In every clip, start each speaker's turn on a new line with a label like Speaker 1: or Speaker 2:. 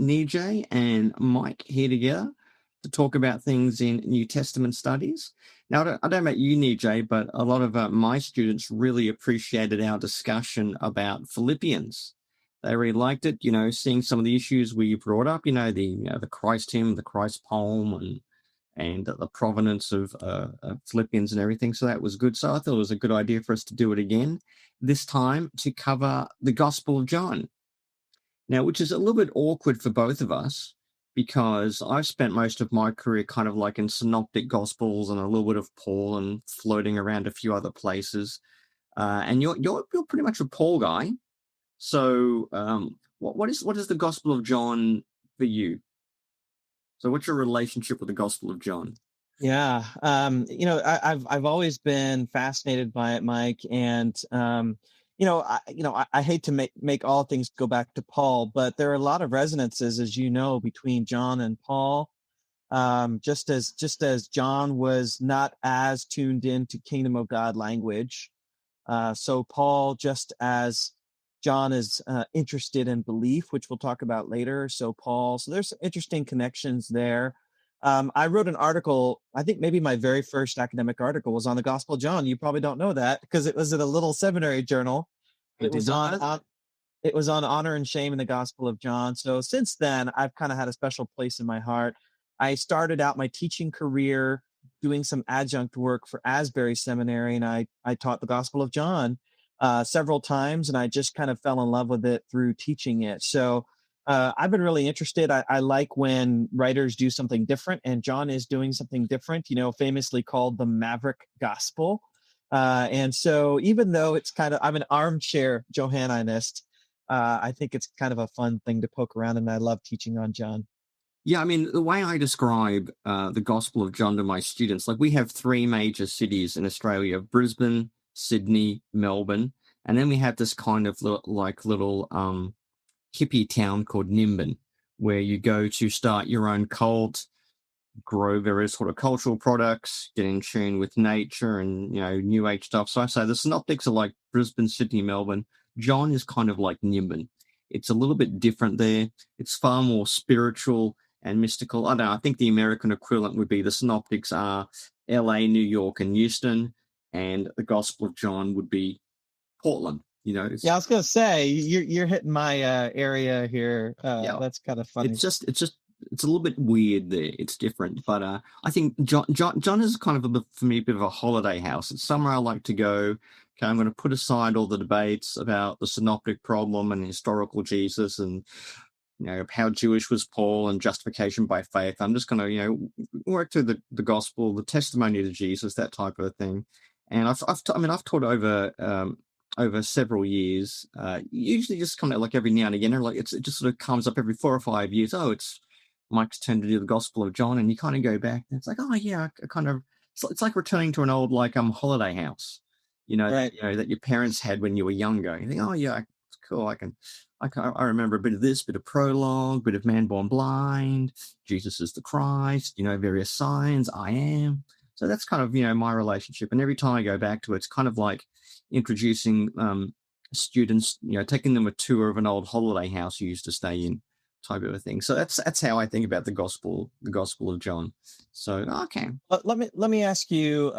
Speaker 1: Nijay and Mike here together to talk about things in New Testament studies. Now, I don't know about you, Nijay, but a lot of my students really appreciated our discussion about Philippians. They really liked it, seeing some of the issues we brought up, the Christ hymn, the Christ poem, and the provenance of Philippians and everything. So that was good. So I thought it was a good idea for us to do it again, this time to cover the Gospel of John. Now, which is a little bit awkward for both of us because I've spent most of my career kind of like in synoptic Gospels and a little bit of Paul and floating around a few other places. And you're pretty much a Paul guy. So what is the Gospel of John for you? So what's your relationship with the Gospel of John?
Speaker 2: Yeah, I've always been fascinated by it, Mike, and I hate to make all things go back to Paul, but there are a lot of resonances, as you know, between John and Paul. Just as John was not as tuned into Kingdom of God language, so Paul, just as John is interested in belief, which we'll talk about later. So there's some interesting connections there. I wrote an article, I think maybe my very first academic article was on the Gospel of John. You probably don't know that because it was in a little seminary journal. It was on honor and shame in the Gospel of John. So since then, I've kind of had a special place in my heart. I started out my teaching career doing some adjunct work for Asbury Seminary, and I taught the Gospel of John several times, and I just kind of fell in love with it through teaching it. So I've been really interested. I like when writers do something different, and John is doing something different, famously called the Maverick Gospel. And so even though I'm an armchair Johannine-ist, I think it's kind of a fun thing to poke around, and I love teaching on John.
Speaker 1: Yeah, I mean, the way I describe the Gospel of John to my students, like we have three major cities in Australia: Brisbane, Sydney, Melbourne, and then we have this kind of little hippie town called Nimbin, where you go to start your own cult, grow various sort of cultural products, get in tune with nature and new age stuff. So I say the synoptics are like Brisbane, Sydney, Melbourne. John is kind of like Nimbin. It's a little bit different there. It's far more spiritual and mystical. I don't know, I think the American equivalent would be the synoptics are LA, New York, and Houston, and the Gospel of John would be Portland.
Speaker 2: Yeah, I was gonna say you're hitting my area here. Yeah, that's kind of funny.
Speaker 1: It's a little bit weird there. It's different, but I think John is kind of for me a bit of a holiday house. It's somewhere I like to go. Okay, I'm going to put aside all the debates about the synoptic problem and historical Jesus and how Jewish was Paul and justification by faith. I'm just going to work through the gospel, the testimony to Jesus, that type of thing. And I've taught over several years, usually just kind of like every now and again, or it just sort of comes up every 4 or 5 years. Oh, it's Mike's turn to do the Gospel of John, and you kind of go back and it's like, oh yeah, it's like returning to an old holiday house,
Speaker 2: right.
Speaker 1: That your parents had when you were younger. You think, oh yeah, it's cool. I remember a bit of this, bit of prologue, bit of man born blind, Jesus is the Christ, various signs, I am. So that's kind of, my relationship. And every time I go back to it, it's kind of like introducing students, taking them a tour of an old holiday house you used to stay in, type of a thing. So that's how I think about the Gospel of John. So okay.
Speaker 2: Let me ask you.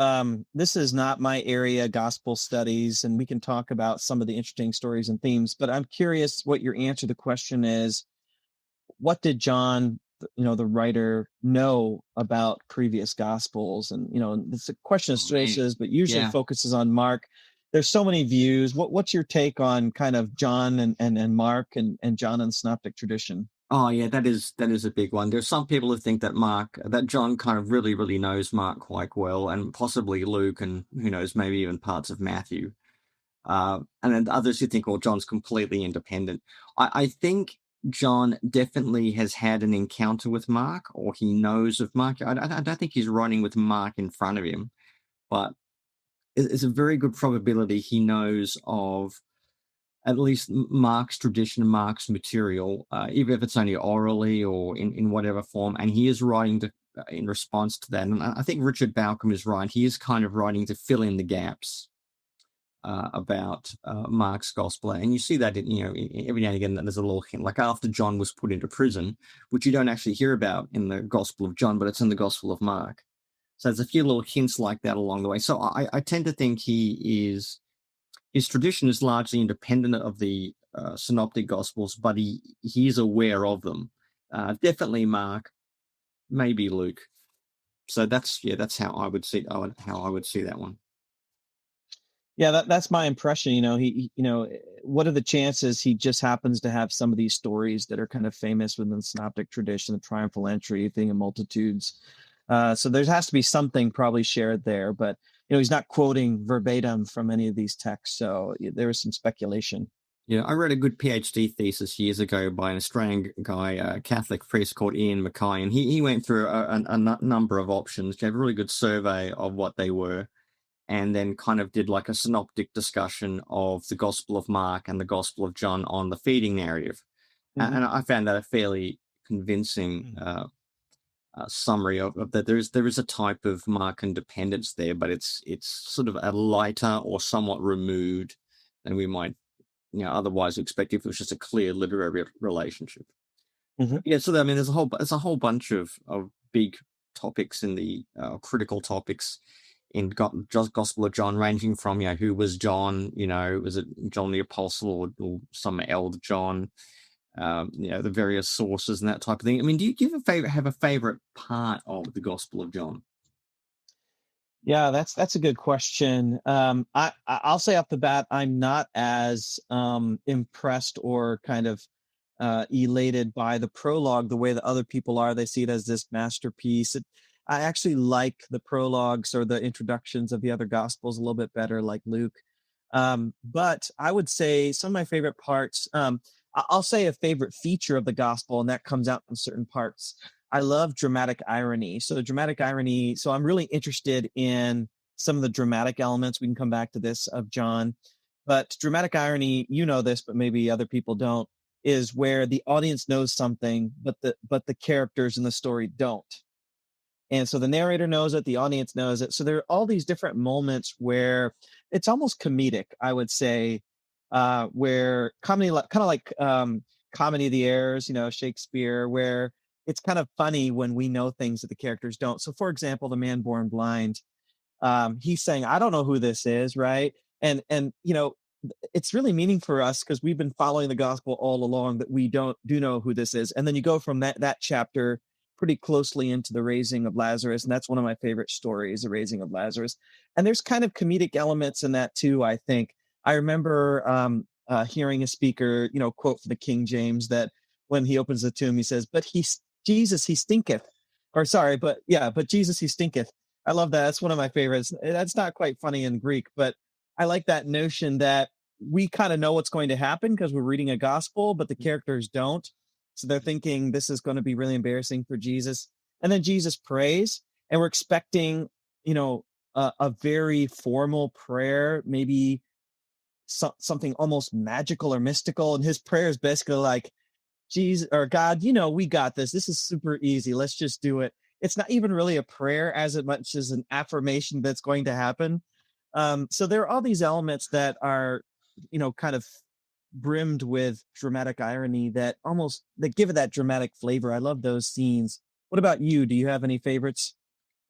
Speaker 2: This is not my area, gospel studies, and we can talk about some of the interesting stories and themes. But I'm curious what your answer to the question is. What did John, the writer, know about previous gospels? And it's a question of sources, but usually focuses on Mark. There's so many views. What's your take on kind of John and Mark and John and the synoptic tradition?
Speaker 1: Oh yeah, that is a big one. There's some people who think that John kind of really, really knows Mark quite well, and possibly Luke, and who knows, maybe even parts of Matthew. And then others who think, well, John's completely independent. I think John definitely has had an encounter with Mark, or he knows of Mark. I don't think he's writing with Mark in front of him, but it's a very good probability he knows of at least Mark's tradition, Mark's material, even if it's only orally or in whatever form, and he is writing in response to that. And I think Richard Balcom is right. He is kind of writing to fill in the gaps. about Mark's gospel, and you see that every now and again there's a little hint, like after John was put into prison, which you don't actually hear about in the Gospel of John, but it's in the Gospel of Mark. So there's a few little hints like that along the way. So I tend to think his tradition is largely independent of the synoptic gospels, but he is aware of them. Definitely Mark, maybe Luke. So that's how I would see that one.
Speaker 2: Yeah, that's my impression. What are the chances he just happens to have some of these stories that are kind of famous within the synoptic tradition, the triumphal entry, thing of multitudes. So there has to be something probably shared there, but he's not quoting verbatim from any of these texts. So there is some speculation.
Speaker 1: Yeah, I read a good PhD thesis years ago by an Australian guy, a Catholic priest called Ian Mackay, and he went through a number of options, gave a really good survey of what they were, and then kind of did like a synoptic discussion of the Gospel of Mark and the Gospel of John on the feeding narrative. Mm-hmm. And I found that a fairly convincing summary of that. There is a type of Mark independence there, but it's sort of a lighter or somewhat removed than we might otherwise expect if it was just a clear literary relationship. Mm-hmm. Yeah, so I mean, there's a whole bunch of big topics in the critical topics in Gospel of John, ranging from who was John, was it John the Apostle or some elder John, the various sources and that type of thing. I mean, do you have a favorite part of the Gospel of John?
Speaker 2: Yeah, that's a good question. I'll say off the bat, I'm not as impressed or kind of elated by the prologue the way that other people are. They see it as this masterpiece. I actually like the prologues or the introductions of the other Gospels a little bit better, like Luke. But I would say some of my favorite parts, I'll say a favorite feature of the Gospel, and that comes out in certain parts. I love dramatic irony. So I'm really interested in some of the dramatic elements. We can come back to this of John. But dramatic irony, this, but maybe other people don't, is where the audience knows something, but the characters in the story don't. And so the narrator knows it, the audience knows it. So there are all these different moments where it's almost comedic, I would say, where comedy, kind of like Comedy of the Errors, Shakespeare, where it's kind of funny when we know things that the characters don't. So, for example, the man born blind, he's saying, "I don't know who this is," right? And it's really meaning for us because we've been following the gospel all along that we do know who this is. And then you go from that chapter pretty closely into the raising of Lazarus. And that's one of my favorite stories, the raising of Lazarus. And there's kind of comedic elements in that too, I think. I remember hearing a speaker, quote for the King James that when he opens the tomb, he says, but Jesus, he stinketh. But Jesus, he stinketh. I love that. That's one of my favorites. That's not quite funny in Greek, but I like that notion that we kind of know what's going to happen because we're reading a gospel, but the characters don't. So they're thinking this is going to be really embarrassing for Jesus. And then Jesus prays, and we're expecting, a very formal prayer, maybe something almost magical or mystical. And his prayer is basically like, Jesus or God, we got this. This is super easy. Let's just do it. It's not even really a prayer as much as an affirmation that's going to happen. So there are all these elements that are, kind of brimmed with dramatic irony that give it that dramatic flavor. I love those scenes. What about you? Do you have any favorites?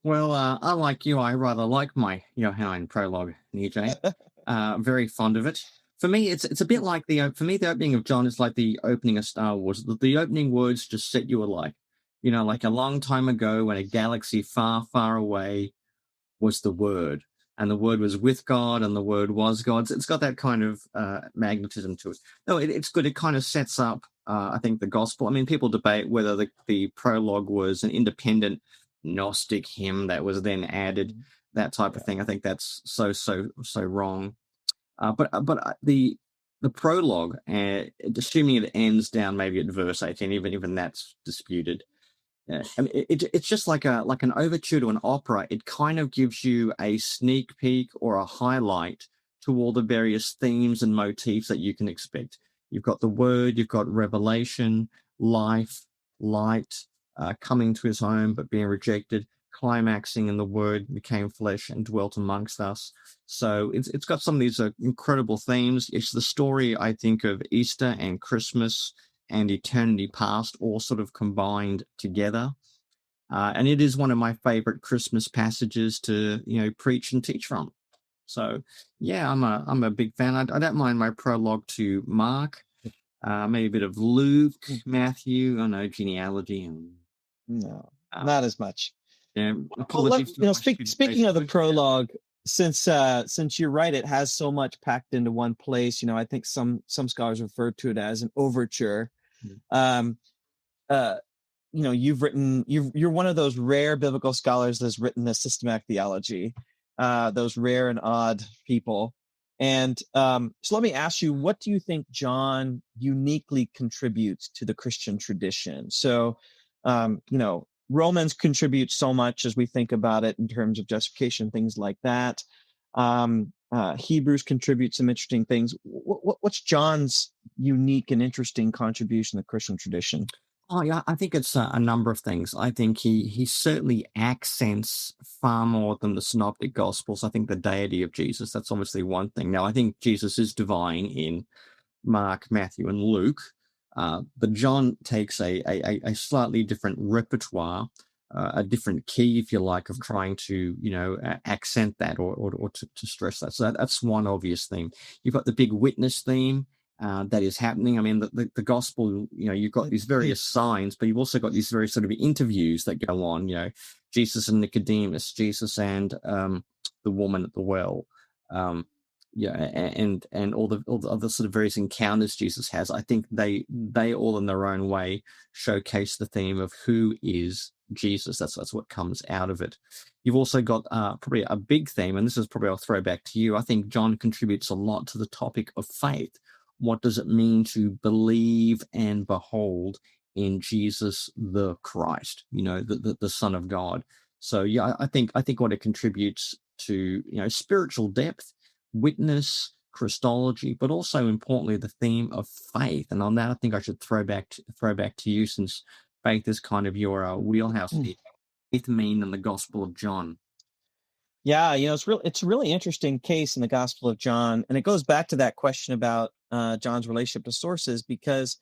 Speaker 1: Well, unlike you, I rather like my Johann prologue, NJ. Very fond of it. For me, it's a bit like the opening of John is like the opening of Star Wars. The opening words just set you alight. Like a long time ago when a galaxy far, far away was the Word. And the Word was with God, and the Word was God. It's got that kind of magnetism to it. No, it's good. It kind of sets up, I think, the gospel. I mean, people debate whether the prologue was an independent Gnostic hymn that was then added, that type of thing. I think that's so wrong. But the prologue, assuming it ends down maybe at verse 18, even that's disputed. I mean, it's just like an overture to an opera. It kind of gives you a sneak peek or a highlight to all the various themes and motifs that you can expect. You've got the Word, you've got revelation, life, light, coming to his home but being rejected, climaxing in the Word became flesh and dwelt amongst us. So it's got some of these incredible themes. It's the story, I think, of Easter and Christmas and eternity past all sort of combined together. And it is one of my favorite Christmas passages to, preach and teach from. So, yeah, I'm a big fan. I don't mind my prologue to Mark, maybe a bit of Luke, Matthew. I know genealogy and
Speaker 2: No, not as much.
Speaker 1: yeah.
Speaker 2: Speaking of the prologue, since you're right, it has so much packed into one place. I think some scholars refer to it as an overture. You're one of those rare biblical scholars that's written a systematic theology. Those rare and odd people. And so let me ask you, what do you think John uniquely contributes to the Christian tradition? So, Romans contribute so much as we think about it in terms of justification, things like that. Hebrews contribute some interesting things. What's John's unique and interesting contribution to the Christian tradition?
Speaker 1: Oh, yeah, I think it's a number of things. I think he certainly accents far more than the synoptic gospels. I think the deity of Jesus, that's obviously one thing. Now, I think Jesus is divine in Mark, Matthew, and Luke, but John takes a slightly different repertoire, a different key, if you like, of trying to, accent that or to stress that. So that's one obvious theme. You've got the big witness theme. That is happening. I mean, the gospel, you've got these various signs, but you've also got these very sort of interviews that go on, Jesus and Nicodemus, Jesus and the woman at the well, and all the other sort of various encounters Jesus has. I think they all in their own way showcase the theme of who is Jesus. That's what comes out of it. You've also got probably a big theme, and this is probably I'll throw back to you. I think John contributes a lot to the topic of faith. What does it mean to believe and behold in Jesus the Christ, the Son of God? So yeah, I think what it contributes to, spiritual depth, witness, Christology, but also importantly the theme of faith. And on that, I think I should throw back to you, since faith is kind of your wheelhouse. Faith mean in the Gospel of John.
Speaker 2: Yeah, it's a really interesting case in the Gospel of John, and it goes back to that question about John's relationship to sources, because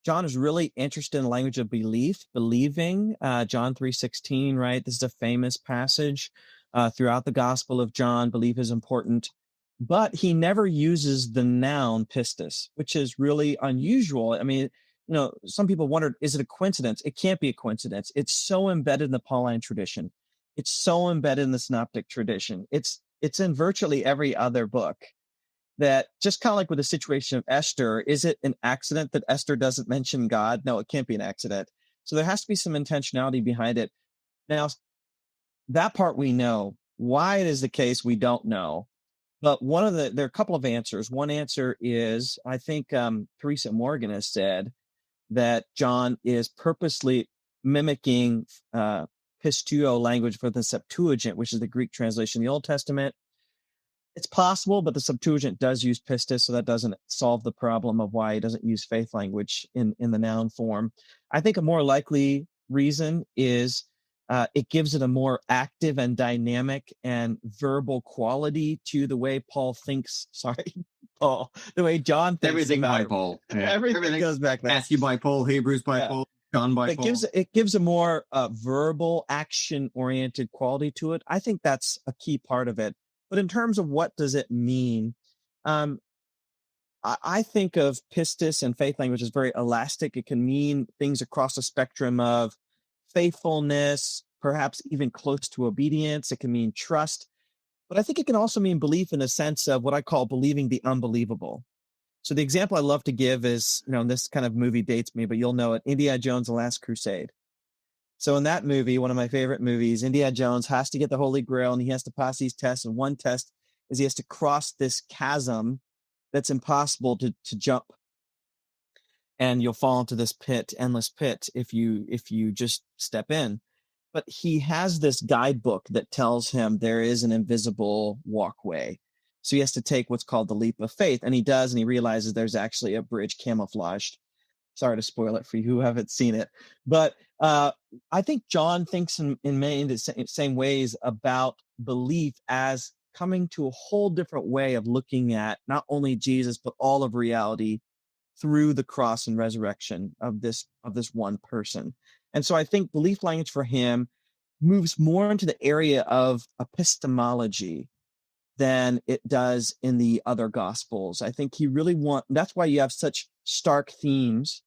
Speaker 2: John is really interested in the language of believing. John 3:16, right? This is a famous passage throughout the Gospel of John. Belief is important, but he never uses the noun pistis, which is really unusual. I mean, some people wondered, is it a coincidence? It can't be a coincidence. It's so embedded in the Pauline tradition. It's so embedded in the synoptic tradition. It's in virtually every other book. That just kind of like with the situation of Esther, is it an accident that Esther doesn't mention God? No, it can't be an accident. So there has to be some intentionality behind it. Now, that part we know. Why it is the case, we don't know. But there are a couple of answers. One answer is, I think Teresa Morgan has said that John is purposely mimicking pisteuo language for the Septuagint, which is the Greek translation of the Old Testament. It's possible, but the Septuagint does use pistis, so that doesn't solve the problem of why he doesn't use faith language in the noun form. I think a more likely reason is it gives it a more active and dynamic and verbal quality to the way Paul thinks. Sorry, Paul. The way John thinks.
Speaker 1: Everything
Speaker 2: about
Speaker 1: by Paul.
Speaker 2: Yeah. Everything goes back there.
Speaker 1: Matthew by Paul, Hebrews by Paul, John by Paul.
Speaker 2: It gives a more verbal, action-oriented quality to it. I think that's a key part of it. But in terms of what does it mean, I think of pistis and faith language as very elastic. It can mean things across a spectrum of faithfulness, perhaps even close to obedience. It can mean trust. But I think it can also mean belief in the sense of what I call believing the unbelievable. So the example I love to give is, this kind of movie dates me, but you'll know it, Indiana Jones, The Last Crusade. So in that movie, one of my favorite movies, Indiana Jones has to get the Holy Grail, and he has to pass these tests. And one test is he has to cross this chasm that's impossible to jump. And you'll fall into this pit, endless pit, if you just step in. But he has this guidebook that tells him there is an invisible walkway. So he has to take what's called the leap of faith. And he does, and he realizes there's actually a bridge camouflaged. Sorry to spoil it for you who haven't seen it, but I think John thinks in many of the same ways about belief as coming to a whole different way of looking at not only Jesus but all of reality through the cross and resurrection of this one person. And so I think belief language for him moves more into the area of epistemology than it does in the other gospels. I think he really that's why you have such stark themes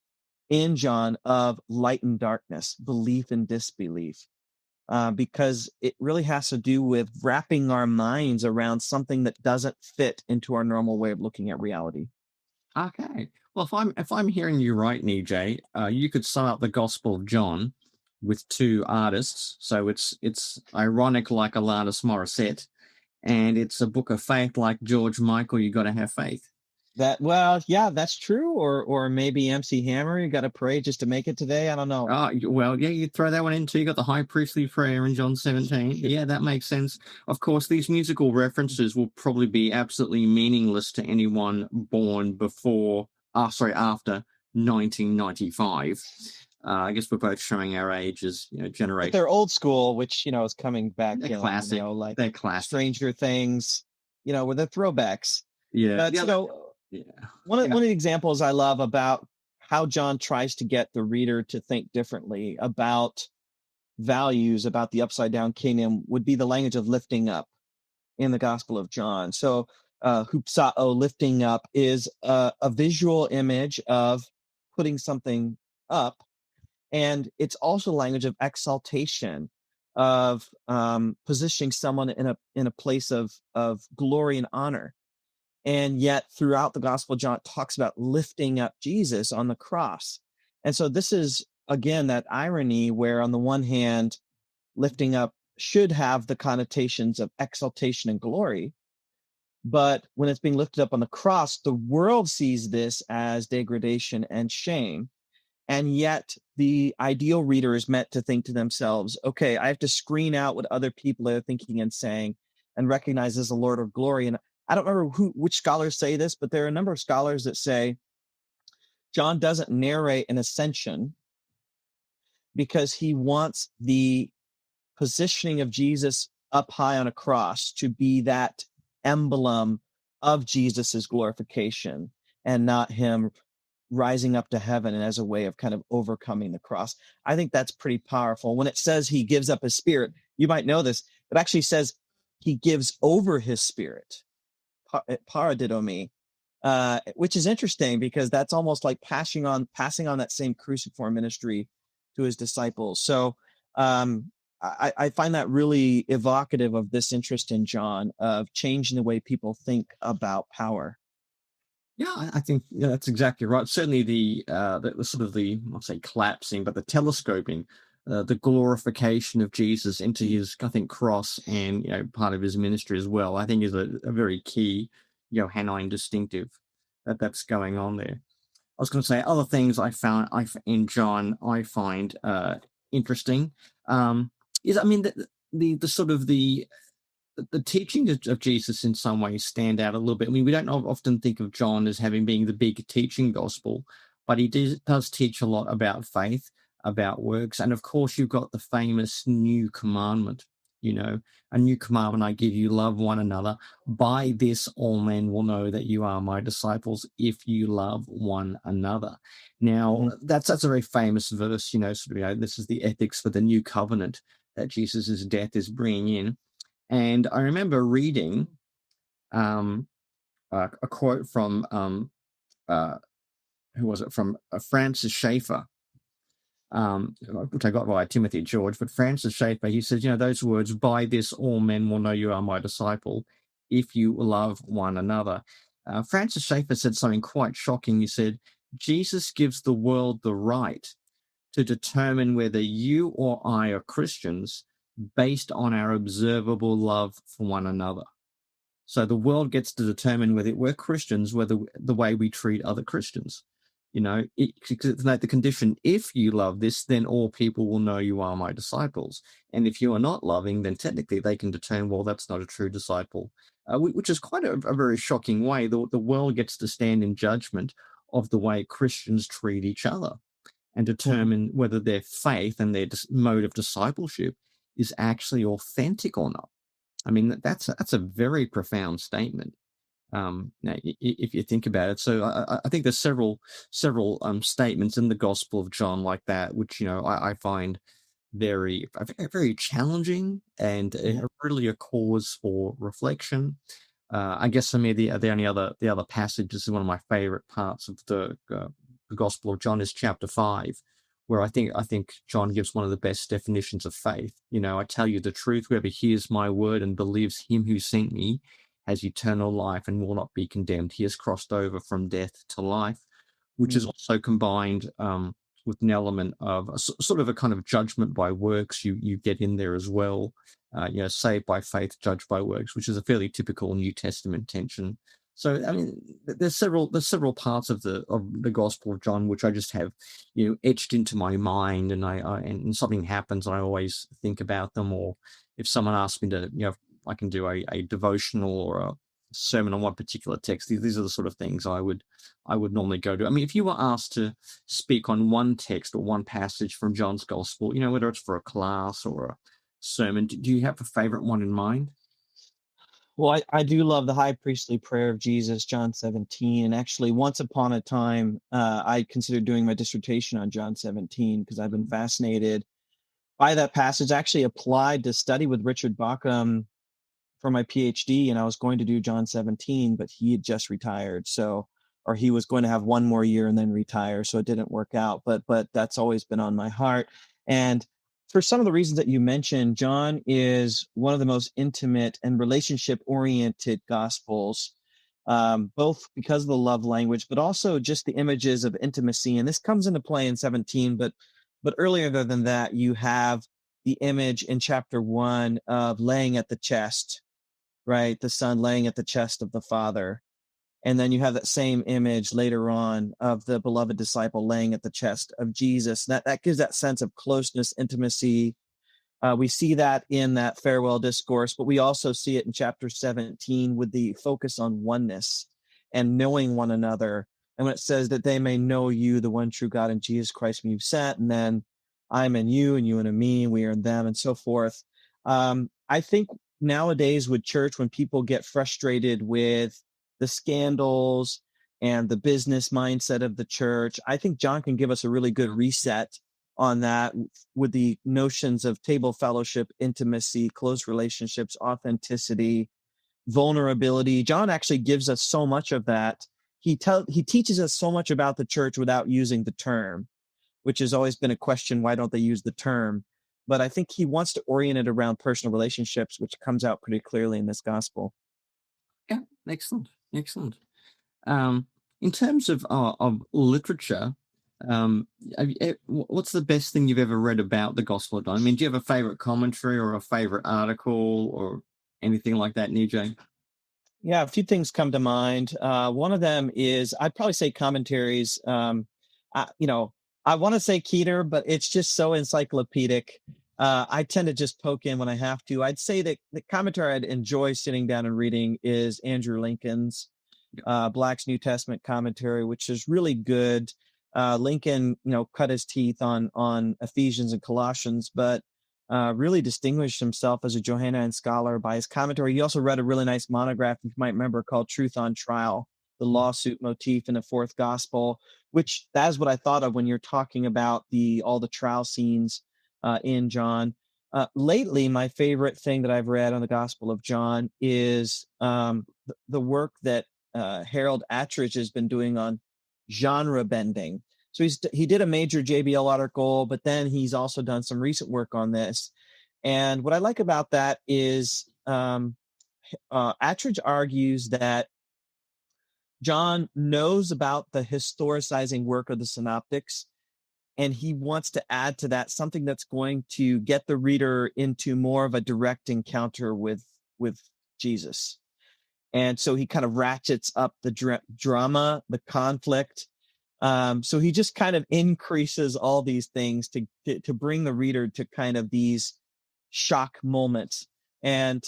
Speaker 2: in John of light and darkness, belief and disbelief, because it really has to do with wrapping our minds around something that doesn't fit into our normal way of looking at reality.
Speaker 1: Okay. Well, if I'm hearing you right, NJ, you could sum up the Gospel of John with two artists. So it's ironic like Alanis Morissette, and it's a book of faith like George Michael. You got to have faith.
Speaker 2: Yeah, that's true. Or maybe MC Hammer. You got to pray just to make it today. I don't know.
Speaker 1: Well, yeah, you throw that one in too. You got the high priestly prayer in John 17. Yeah, that makes sense. Of course, these musical references will probably be absolutely meaningless to anyone born after 1995. I guess we're both showing our ages, generation.
Speaker 2: But they're old school, which is coming back.
Speaker 1: They're classic.
Speaker 2: Like
Speaker 1: they're classic.
Speaker 2: Stranger Things, with the throwbacks.
Speaker 1: Yeah.
Speaker 2: But one of the examples I love about how John tries to get the reader to think differently about values, about the upside down kingdom, would be the language of lifting up in the Gospel of John. So hupsao, lifting up, is a visual image of putting something up, and it's also language of exaltation, of positioning someone in a place of glory and honor. And yet throughout the Gospel, John talks about lifting up Jesus on the cross. And so this is, again, that irony where on the one hand, lifting up should have the connotations of exaltation and glory. But when it's being lifted up on the cross, the world sees this as degradation and shame. And yet the ideal reader is meant to think to themselves, okay, I have to screen out what other people are thinking and saying and recognize as the Lord of glory. And I don't remember which scholars say this, but there are a number of scholars that say John doesn't narrate an ascension because he wants the positioning of Jesus up high on a cross to be that emblem of Jesus's glorification and not him rising up to heaven and as a way of kind of overcoming the cross. I think that's pretty powerful. When it says he gives up his spirit, you might know this, it actually says he gives over his spirit. Paradidomi, which is interesting because that's almost like passing on that same cruciform ministry to his disciples. So I find that really evocative of this interest in John of changing the way people think about power.
Speaker 1: Yeah, I think that's exactly right. Certainly the sort of I'll say collapsing, but the telescoping, the glorification of Jesus into his, I think, cross and part of his ministry as well, I think is a very key Johannine distinctive that's going on there. I was going to say other things I found in John I find interesting is, I mean, the sort of the teachings of Jesus in some ways stand out a little bit. I mean, we don't often think of John as being the big teaching gospel, but he does teach a lot about faith, about works. And of course, you've got the famous new commandment, a new commandment I give you, love one another. By this, all men will know that you are my disciples if you love one another. Now, that's a very famous verse, this is the ethics for the new covenant that Jesus' death is bringing in. And I remember reading a quote from, who was it? From Francis Schaeffer, which I got via Timothy George, but Francis Schaeffer, he says, those words, by this all men will know you are my disciple, if you love one another. Francis Schaeffer said something quite shocking. He said, Jesus gives the world the right to determine whether you or I are Christians based on our observable love for one another. So the world gets to determine whether we're Christians, whether the way we treat other Christians. It's the condition, if you love this, then all people will know you are my disciples. And if you are not loving, then technically they can determine, well, that's not a true disciple, which is quite a very shocking way. The world gets to stand in judgment of the way Christians treat each other and determine whether their faith and their mode of discipleship is actually authentic or not. I mean, that's a very profound statement. Now, if you think about it, so I think there's several statements in the Gospel of John like that, which I find very challenging and really a cause for reflection. I guess for me, the only other passage, this is one of my favorite parts of the Gospel of John, is chapter 5, where I think John gives one of the best definitions of faith. I tell you the truth, whoever hears my word and believes him who sent me has eternal life and will not be condemned. He has crossed over from death to life, which is also combined with an element of sort of a kind of judgment by works you get in there as well. Saved by faith, judged by works, which is a fairly typical New Testament tension. So, I mean, there's several parts of the Gospel of John which I just have, etched into my mind, and and something happens, and I always think about them. Or if someone asks me to, I can do a devotional or a sermon on one particular text, these are the sort of things I would normally go to. I mean, if you were asked to speak on one text or one passage from John's Gospel, whether it's for a class or a sermon, do you have a favorite one in mind?
Speaker 2: Well, I do love the high priestly prayer of Jesus, John 17. And actually, once upon a time, I considered doing my dissertation on John 17 because I've been fascinated by that passage. I actually applied to study with Richard Bauckham for my PhD, and I was going to do John 17, but he had just retired. Or he was going to have one more year and then retire. So it didn't work out, but that's always been on my heart. And for some of the reasons that you mentioned, John is one of the most intimate and relationship-oriented gospels, both because of the love language, but also just the images of intimacy. And this comes into play in 17, but earlier than that, you have the image in chapter 1 of laying at the chest, right? The Son laying at the chest of the Father. And then you have that same image later on of the beloved disciple laying at the chest of Jesus. That gives that sense of closeness, intimacy. We see that in that farewell discourse, but we also see it in chapter 17 with the focus on oneness and knowing one another. And when it says that they may know you, the one true God, and Jesus Christ whom you've sent, and then I'm in you and you in me, and we are in them, and so forth. I think nowadays with church, when people get frustrated with the scandals and the business mindset of the church, I think John can give us a really good reset on that with the notions of table fellowship, intimacy, close relationships, authenticity, vulnerability. John actually gives us so much of that. He teaches us so much about the church without using the term, which has always been a question. Why don't they use the term? But I think he wants to orient it around personal relationships, which comes out pretty clearly in this gospel.
Speaker 1: Yeah, excellent. In terms of literature, what's the best thing you've ever read about the Gospel of John? I mean, do you have a favorite commentary or a favorite article or anything like that, Nijay?
Speaker 2: Yeah, a few things come to mind. One of them is, I'd probably say commentaries. I want to say Keeter, but it's just so encyclopedic. I tend to just poke in when I have to. I'd say that the commentary I'd enjoy sitting down and reading is Andrew Lincoln's Black's New Testament commentary, which is really good. Lincoln, cut his teeth on Ephesians and Colossians, but really distinguished himself as a Johannine scholar by his commentary. He also read a really nice monograph, you might remember, called Truth on Trial, the lawsuit motif in the fourth gospel, which that's what I thought of when you're talking about all the trial scenes in John. Lately, my favorite thing that I've read on the Gospel of John is the work that Harold Attridge has been doing on genre bending. So he did a major JBL article, but then he's also done some recent work on this. And what I like about that is Attridge argues that John knows about the historicizing work of the synoptics, and he wants to add to that something that's going to get the reader into more of a direct encounter with Jesus. And so he kind of ratchets up the drama, the conflict. So he just kind of increases all these things to bring the reader to kind of these shock moments And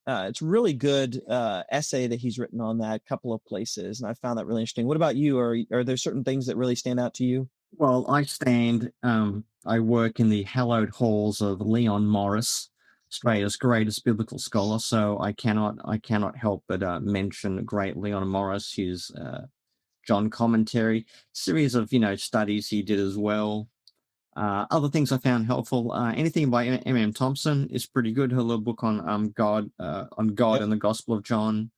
Speaker 2: it's a really good essay that he's written on that, a couple of places. And I found that really interesting. What about you? Are there certain things that really stand out to you?
Speaker 1: Well, I work in the hallowed halls of Leon Morris, Australia's greatest biblical scholar. So I cannot help but mention the great Leon Morris, his John commentary, series of studies he did as well. Other things I found helpful. Anything by M.M. Thompson is pretty good. Her little book on God
Speaker 2: Yep.
Speaker 1: and the Gospel of John,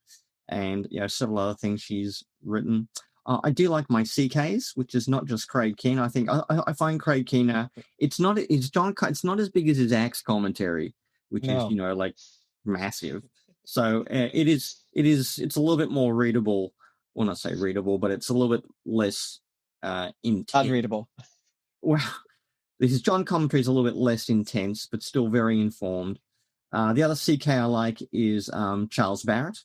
Speaker 1: and several other things she's written. I do like my CKs, which is not just Craig Keener. I think I find Craig Keener. It's not as big as his Acts commentary, which is
Speaker 2: No,
Speaker 1: like massive. So it's a little bit more readable. Well, not say readable, but it's a little bit less intense.
Speaker 2: unreadable.
Speaker 1: Well, his John commentary is a little bit less intense, but still very informed. The other CK I like is Charles Barrett.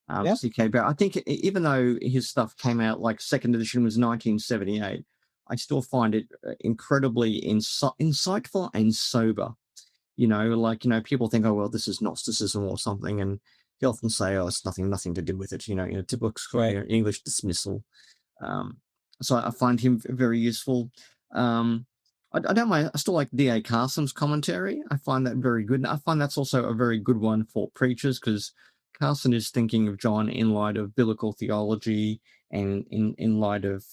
Speaker 2: Yeah.
Speaker 1: CK Barrett. I think even though his stuff came out, like second edition was 1978, I still find it incredibly insightful and sober. People think, oh, well, this is Gnosticism or something, and he often say, oh, it's nothing to do with it. Typical
Speaker 2: Right.
Speaker 1: English dismissal. So I find him very useful. I don't mind. I still like D.A. Carson's commentary. I find that very good. And I find that's also a very good one for preachers, because Carson is thinking of John in light of biblical theology and in light of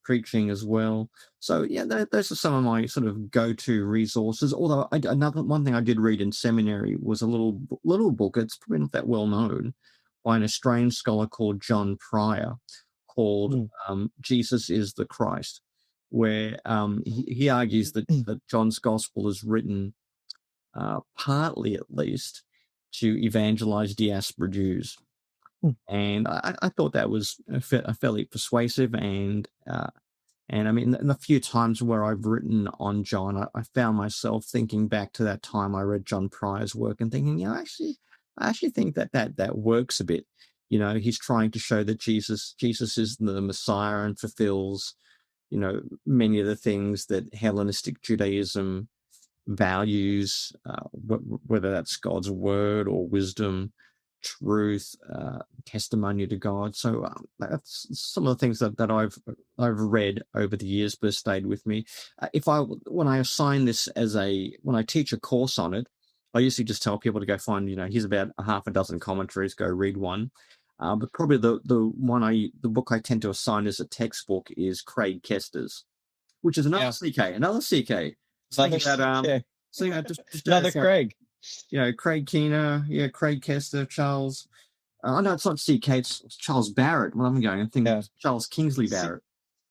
Speaker 1: preaching as well. So yeah, those are some of my sort of go-to resources. Although another one thing I did read in seminary was a little book. It's probably not that well known, by an Australian scholar called John Pryor, called Jesus is the Christ, where he argues that John's gospel is written partly, at least, to evangelize diaspora Jews. And I thought that was fairly persuasive. And I mean, in the few times where I've written on John, I found myself thinking back to that time I read John Pryor's work and thinking, I actually think that works a bit. He's trying to show that Jesus is the Messiah and fulfills many of the things that Hellenistic Judaism values, whether that's God's word or wisdom, truth, testimony to God. So that's some of the things that I've read over the years, but stayed with me. When I teach a course on it, I usually just tell people to go find, here's about a half a dozen commentaries, go read one. But probably the book I tend to assign as a textbook is Craig Kester's, which is another CK.
Speaker 2: Another Craig.
Speaker 1: Craig Keener, Craig Kester, Charles. No, it's not CK. It's Charles Barrett. Well, I'm going. I think it's Charles Kingsley Barrett.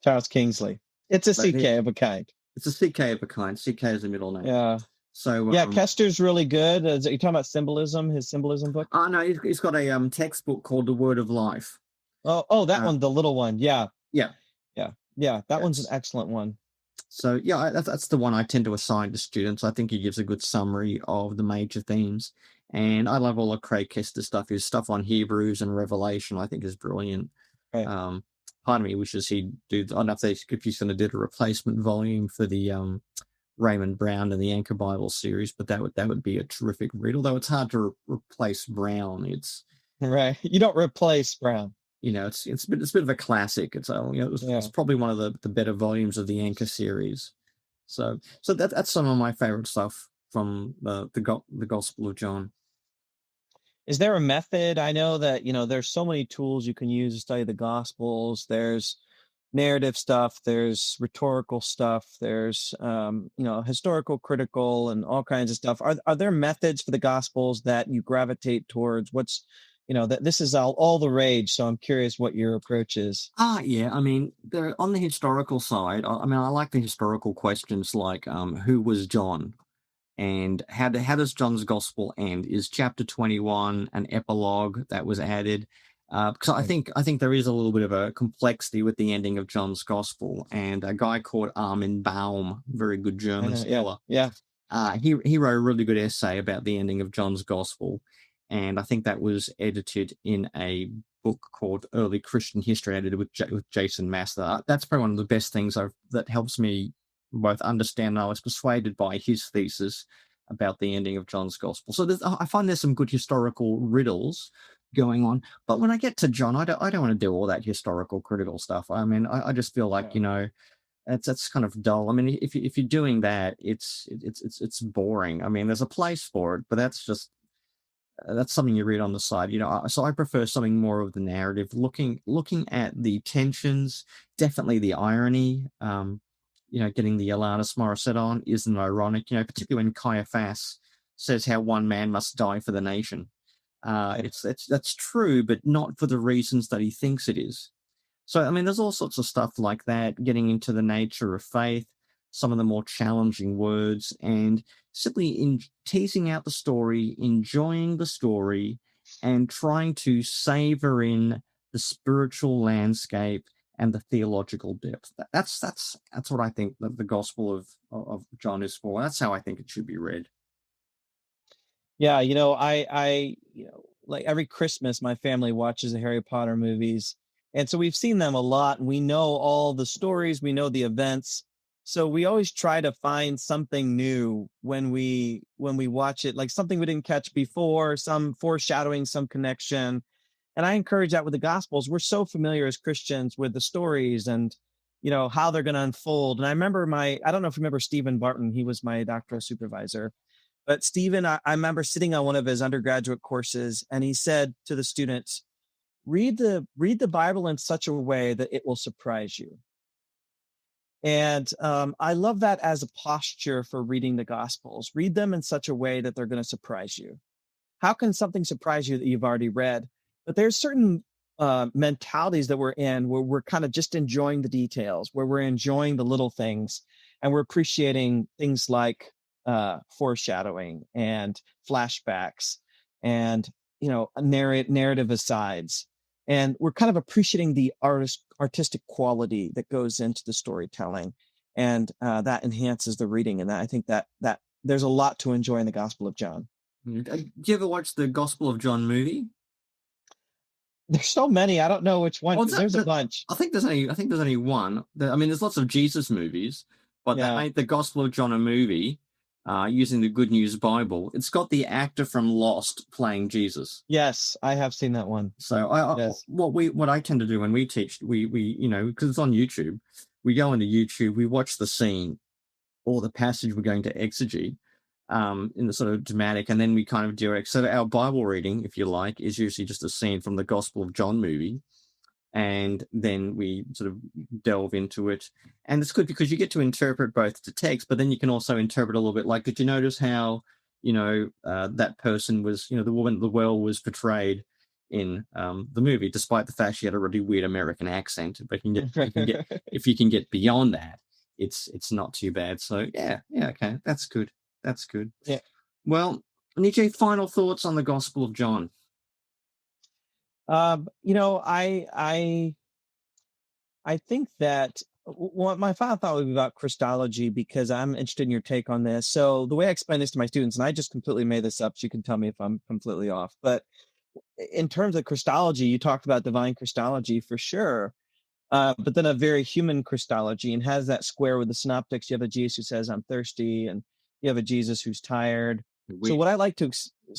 Speaker 2: Charles Kingsley. It's a CK of a kind.
Speaker 1: It's a CK of a kind. CK is a middle name.
Speaker 2: Yeah.
Speaker 1: So
Speaker 2: Kester's really good. Are you talking about symbolism? His symbolism book?
Speaker 1: Oh no, he's got a textbook called The Word of Life.
Speaker 2: Oh, that one, the little one. Yeah. That one's an excellent one.
Speaker 1: So that's the one I tend to assign to students. I think he gives a good summary of the major themes, and I love all of Craig Kester stuff. His stuff on Hebrews and Revelation, I think, is brilliant.
Speaker 2: Right.
Speaker 1: Part of me wishes he'd do. I don't know if he's going to do a replacement volume for the Raymond Brown and the Anchor Bible series, but that would be a terrific read. Although it's hard to replace Brown. It's
Speaker 2: right. You don't replace Brown.
Speaker 1: It's a bit of a classic. It's probably one of the better volumes of the Anchor series. So that's some of my favorite stuff from the Gospel of John.
Speaker 2: Is there a method? I know that there's so many tools you can use to study the Gospels. There's narrative stuff, there's rhetorical stuff, there's historical, critical, and all kinds of stuff. Are there methods for the Gospels that you gravitate towards? What's that this is all the rage, so I'm curious what your approach is.
Speaker 1: Yeah, I mean, on the historical side, I like the historical questions like who was John, and how does John's gospel end? Is chapter 21 an epilogue that was added? Because I think there is a little bit of a complexity with the ending of John's gospel, and a guy called Armin Baum, very good German scholar, he wrote a really good essay about the ending of John's gospel, and I think that was edited in a book called Early Christian History, edited with Jason Master. That's probably one of the best things that helps me both understand. I was persuaded by his thesis about the ending of John's gospel. So I find there's some good historical riddles going on. But when I get to John, I don't want to do all that historical critical stuff. I mean, I just feel like, that's kind of dull. I mean, if you're doing that, it's boring. I mean, there's a place for it, but that's something you read on the side. So I prefer something more of the narrative, looking at the tensions, definitely the irony. Getting the Alanis Morissette on isn't ironic, particularly when Caiaphas says how one man must die for the nation. That's true, but not for the reasons that he thinks it is. So, I mean, there's all sorts of stuff like that, getting into the nature of faith, some of the more challenging words, and simply teasing out the story, enjoying the story, and trying to savor in the spiritual landscape and the theological depth. That's what I think that the Gospel of John is for. That's how I think it should be read.
Speaker 2: Yeah, I like every Christmas, my family watches the Harry Potter movies. And so we've seen them a lot, and we know all the stories, we know the events. So we always try to find something new when we watch it, like something we didn't catch before, some foreshadowing, some connection. And I encourage that with the Gospels. We're so familiar as Christians with the stories and, how they're going to unfold. And I remember I don't know if you remember Stephen Barton, he was my doctoral supervisor. But Stephen, I remember sitting on one of his undergraduate courses, and he said to the students, read the Bible in such a way that it will surprise you. And I love that as a posture for reading the Gospels. Read them in such a way that they're going to surprise you. How can something surprise you that you've already read? But there's certain mentalities that we're in where we're kind of just enjoying the details, where we're enjoying the little things, and we're appreciating things like foreshadowing and flashbacks and narrative asides. And we're kind of appreciating the artistic quality that goes into the storytelling, and that enhances the reading. And I think that there's a lot to enjoy in the Gospel of John.
Speaker 1: Do you ever watch the Gospel of John movie?
Speaker 2: There's so many. I don't know which one. There's a bunch.
Speaker 1: I think there's only one. I mean, there's lots of Jesus movies, but they made the Gospel of John a movie. Using the Good News Bible. It's got the actor from Lost playing Jesus.
Speaker 2: Yes, I have seen that one.
Speaker 1: So
Speaker 2: Yes.
Speaker 1: what I tend to do when we teach, we because it's on YouTube, we go into YouTube, we watch the scene or the passage we're going to exegete in the sort of dramatic, and then we kind of do so our Bible reading, if you like, is usually just a scene from the Gospel of John movie. And then we sort of delve into it. And it's good because you get to interpret both the text, but then you can also interpret a little bit like, did you notice how, that person was, the woman at the well was portrayed in the movie, despite the fact she had a really weird American accent. But if you can get beyond that, it's not too bad. So yeah, okay, that's good. That's good.
Speaker 2: Yeah.
Speaker 1: Well, Nietzsche, final thoughts on the Gospel of John?
Speaker 2: I think that my final thought would be about Christology, because I'm interested in your take on this. So the way I explain this to my students, and I just completely made this up, so you can tell me if I'm completely off. But in terms of Christology, you talked about divine Christology for sure, but then a very human Christology, and has that square with the synoptics. You have a Jesus who says, "I'm thirsty," and you have a Jesus who's tired. So what I like to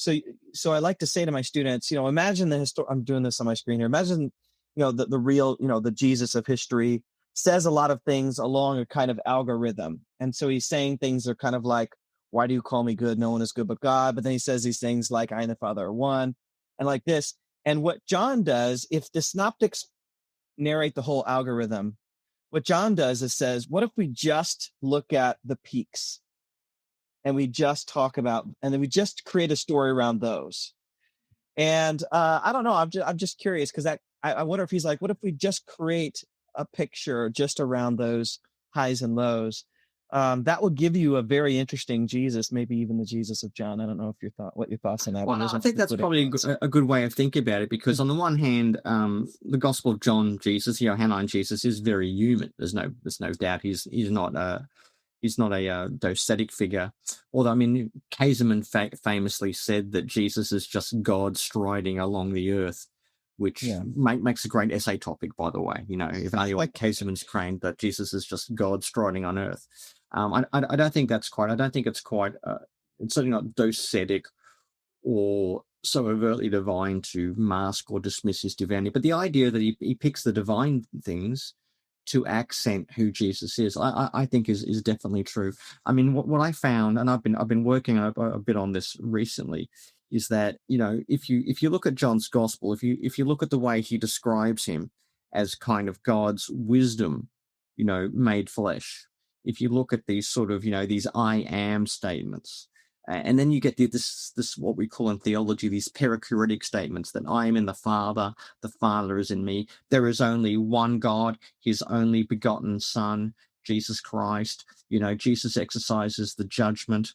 Speaker 2: I like to say to my students, imagine I'm doing this on my screen here. Imagine, the real, the Jesus of history says a lot of things along a kind of algorithm. And so he's saying things that are kind of like, why do you call me good? No one is good but God. But then he says these things like, I and the Father are one, and like this. And what John does, if the synoptics narrate the whole algorithm, what John does is says, what if we just look at the peaks? And we just talk about, and then we just create a story around those. And I don't know. I'm just curious, because I wonder if he's like, what if we just create a picture just around those highs and lows? That would give you a very interesting Jesus, maybe even the Jesus of John. I don't know if what your thoughts on that.
Speaker 1: Well, I think that's probably a good way of thinking about it, because on the one hand, the Gospel of John Jesus, Johannine Jesus, is very human. There's no doubt he's not a docetic figure. Although, I mean, Kaiserman famously said that Jesus is just God striding along the earth, which makes a great essay topic, by the way. Evaluate Kaiserman's claim that Jesus is just God striding on earth. I don't think that's quite. I don't think it's quite It's certainly not docetic or so overtly divine to mask or dismiss his divinity. But the idea that he picks the divine things to accent who Jesus is, I think is definitely true. I mean, what I found, and I've been working a bit on this recently, is that, you know, if you look at John's gospel, if you look at the way he describes him as kind of God's wisdom, you know, made flesh, if you look at these sort of, you know, these I am statements, and then you get this what we call in theology these perichoretic statements that I am in the Father is in me. There is only one God, his only begotten Son, Jesus Christ. You know, Jesus exercises the judgment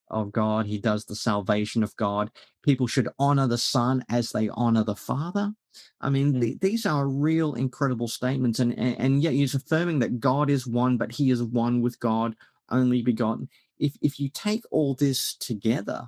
Speaker 1: of God. He does the salvation of God. People should honor the Son as they honor the Father. I mean, these are real incredible statements. And yet he's affirming that God is one, but he is one with God, only begotten. If you take all this together,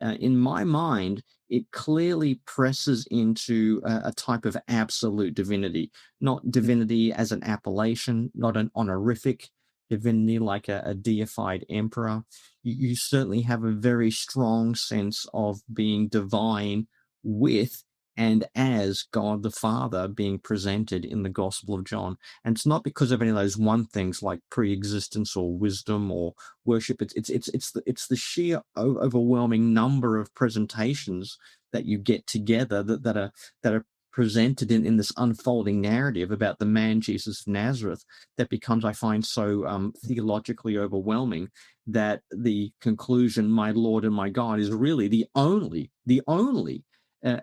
Speaker 1: in my mind, it clearly presses into a type of absolute divinity, not divinity as an appellation, not an honorific divinity like a deified emperor. You certainly have a very strong sense of being divine with and as God the Father being presented in the Gospel of John. And it's not because of any of those one things like pre-existence or wisdom or worship. It's the sheer overwhelming number of presentations that you get together that are presented in this unfolding narrative about the man Jesus of Nazareth that becomes, I find, so theologically overwhelming that the conclusion, my Lord and my God, is really the only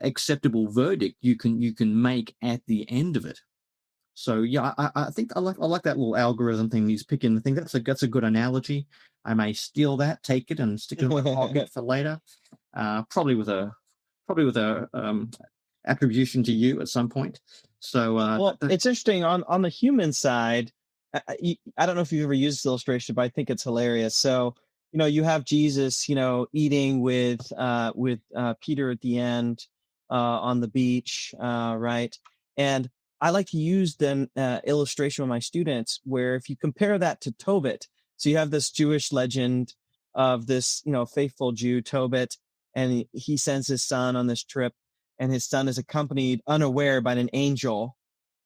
Speaker 1: acceptable verdict you can make at the end of it. So yeah, I think I like that little algorithm thing he's picking. I think that's a good analogy. I may steal that, take it, and stick it in my pocket for later. Probably with a attribution to you at some point. So
Speaker 2: well, it's interesting on the human side. I don't know if you've ever used this illustration, but I think it's hilarious. So, you know, you have Jesus, you know, eating with Peter at the end on the beach, right? And I like to use the illustration with my students where if you compare that to Tobit, so you have this Jewish legend of this, you know, faithful Jew, Tobit, and he sends his son on this trip, and his son is accompanied unaware by an angel,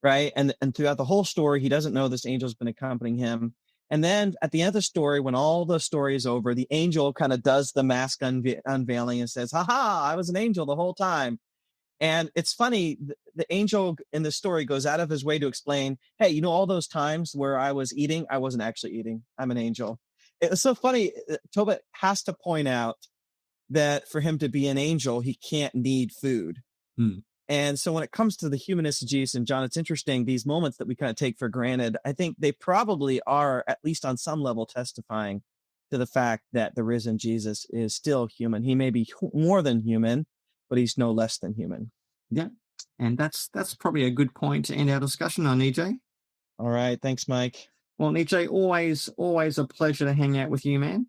Speaker 2: right? And throughout the whole story, he doesn't know this angel's been accompanying him. And then at the end of the story, when all the story is over, the angel kind of does the mask unveiling and says, "Ha, I was an angel the whole time." And it's funny, the angel in the story goes out of his way to explain, hey, you know, all those times where I was eating, I wasn't actually eating. I'm an angel. It was so funny. Tobit has to point out that for him to be an angel, he can't need food. And so when it comes to the humanist of Jesus and John, it's interesting, these moments that we kind of take for granted, I think they probably are, at least on some level, testifying to the fact that the risen Jesus is still human. He may be more than human, but he's no less than human.
Speaker 1: Yeah. And that's probably a good point to end our discussion on, EJ.
Speaker 2: All right. Thanks, Mike.
Speaker 1: Well, EJ, always a pleasure to hang out with you, man.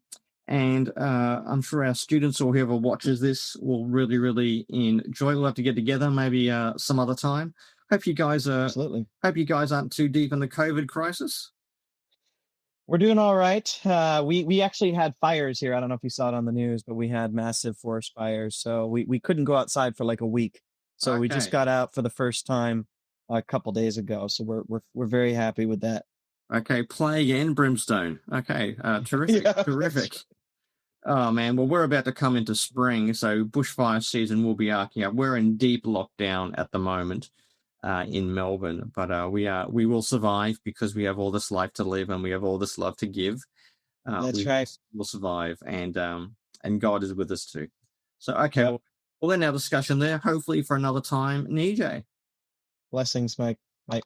Speaker 1: And I'm sure our students or whoever watches this will really, really enjoy. We'll have to get together maybe some other time. Hope you guys aren't too deep in the COVID crisis.
Speaker 2: We're doing all right. We actually had fires here. I don't know if you saw it on the news, but we had massive forest fires. So we couldn't go outside for like a week. So we just got out for the first time a couple days ago. So we're very happy with that.
Speaker 1: Okay, plague and brimstone. Okay, terrific, terrific. Oh man, well we're about to come into spring, so bushfire season will be arcing up. We're in deep lockdown at the moment in Melbourne, but we will survive because we have all this life to live and we have all this love to give.
Speaker 2: That's right.
Speaker 1: We'll survive, and God is with us too. So okay, we'll end our discussion there. Hopefully for another time, EJ.
Speaker 2: Blessings, Mike. Bye.